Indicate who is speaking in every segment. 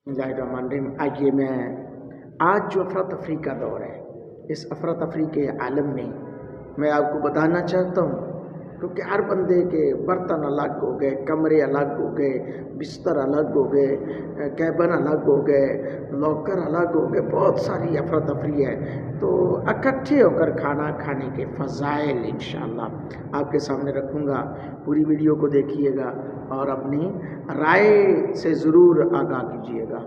Speaker 1: बिस्मिल्लाहिर्रहमानिर्रहीम। आइए आज जो अफरा तफरी का दौर है, इस अफरा तफरी के आलम में मैं आपको बताना चाहता हूँ, क्योंकि हर बंदे के बर्तन अलग हो गए, कमरे अलग हो गए, बिस्तर अलग हो गए, कैबिन अलग हो गए, लॉकर अलग हो गए, बहुत सारी अफरा तफरी है। तो इकट्ठे होकर खाना खाने के फ़ज़ाइल इंशाअल्लाह आपके सामने रखूँगा। पूरी वीडियो को देखिएगा और अपनी राय से ज़रूर आगाह कीजिएगा।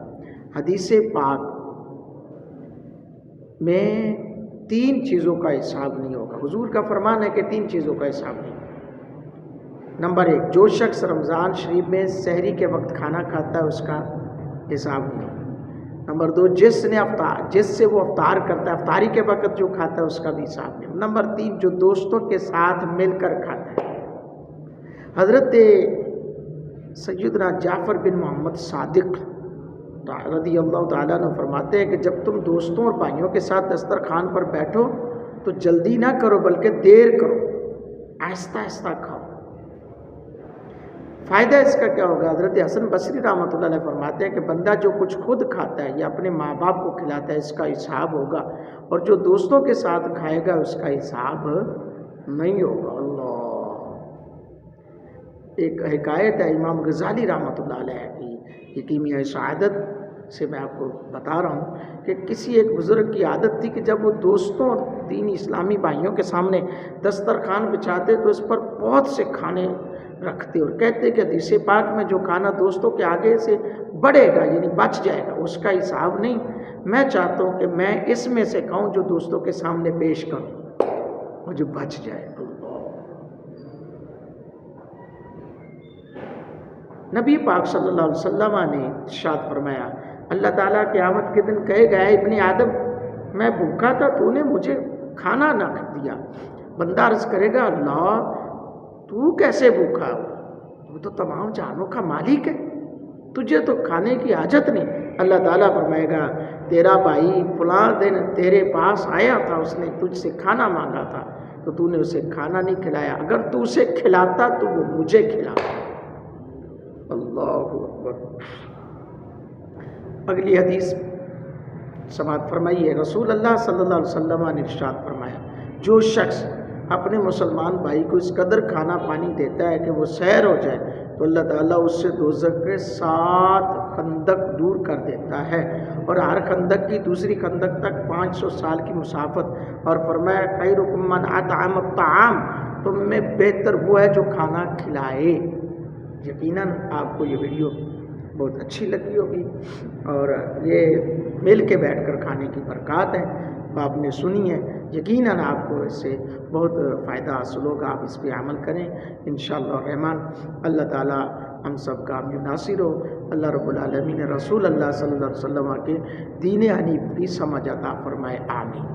Speaker 1: हदीस पाक में 3 चीज़ों का हिसाब नहीं होगा। हुजूर का फरमान है कि 3 चीज़ों का हिसाब नहीं। नंबर 1, जो शख्स रमज़ान शरीफ में सहरी के वक्त खाना खाता है उसका हिसाब नहीं होगा। नंबर 2, जिससे वो अफ्तार करता है, अफ्तारी के वक्त जो खाता है उसका भी हिसाब नहीं। नंबर 3, जो दोस्तों के साथ मिलकर खाता है। हज़रत सैयदना जाफ़र बिन मोहम्मद सादिक रज़ी अल्लाह तआला अन्हु फरमाते हैं कि जब तुम दोस्तों और भाइयों के साथ दस्तरखान पर बैठो तो जल्दी ना करो, बल्कि देर करो, आहिस्ता आहिस्ता खाओ। फ़ायदा इसका क्या होगा? हज़रत हसन बसरी रहमतुल्लाह अलैह फरमाते हैं कि बंदा जो कुछ खुद खाता है या अपने माँ बाप को खिलाता है इसका हिसाब होगा, और जो दोस्तों के साथ खाएगा उसका हिसाब नहीं होगा। अल्लाह। एक हिकायत है इमाम गज़ाली रहमतुल्लाह अलैह की, ये कीमिया शहादत से मैं आपको बता रहा हूँ कि किसी एक बुज़ुर्ग की आदत थी कि जब वो दोस्तों और दीनी इस्लामी भाइयों के सामने दस्तरखान बिछाते तो इस पर बहुत से खाने रखते और कहते कि हदीस पाक में जो खाना दोस्तों के आगे से बढ़ेगा यानी बच जाएगा उसका हिसाब नहीं, मैं चाहता हूँ कि मैं इसमें से खाऊं जो दोस्तों के सामने पेश करूँ और जो बच जाए। नबी पाक सल्लल्लाहु अलैहि वसल्लम ने इरशाद फरमाया, अल्लाह ताला क़यामत के दिन कहेगा, इब्ने आदम मैं भूखा था, तूने मुझे खाना ना दिया। बंदा अर्ज़ करेगा, अल्लाह तू कैसे भूखा हो? तू तो तमाम जानों का मालिक है, तुझे तो खाने की हाजत नहीं। अल्लाह ताला फरमाएगा, तेरा भाई फलां दिन तेरे पास आया था, उसने तुझसे खाना मांगा था तो तूने उसे खाना नहीं खिलाया, अगर तू उसे खिलाता तो वो मुझे खिलाता। अल्लाहु अकबर। अगली हदीस समाअत फरमाइए, रसूल अल्लाह सल्लल्लाहु अलैहि वसल्लम ने इरशाद फरमाया, जो शख्स अपने मुसलमान भाई को इस कदर खाना पानी देता है कि वो सैर हो जाए तो अल्लाह ताला उससे दोज़ख के 7 खंदक दूर कर देता है, और हर खंदक की दूसरी खंदक तक 500 साल की मुसाफत। और फरमाया, खैरुकुम मन अतअम अत-तआम, तुम में बेहतर वो है जो खाना खिलाए। यकीनन आपको ये वीडियो बहुत अच्छी लगी होगी और ये मिल के बैठकर खाने की बरकत है, आपने सुनी है, यकीनन आपको इससे बहुत फ़ायदा हासिल होगा। आप इस पर अमल करें इंशाअल्लाह रहमान। अल्लाह ताला हम सब का नासिर हो। अल्लाह रब्बुल आलमीन रसूल अल्लाह सल्लल्लाहु अलैहि वसल्लम के दीन हनीफ की समझ अता फरमाए। आमीन।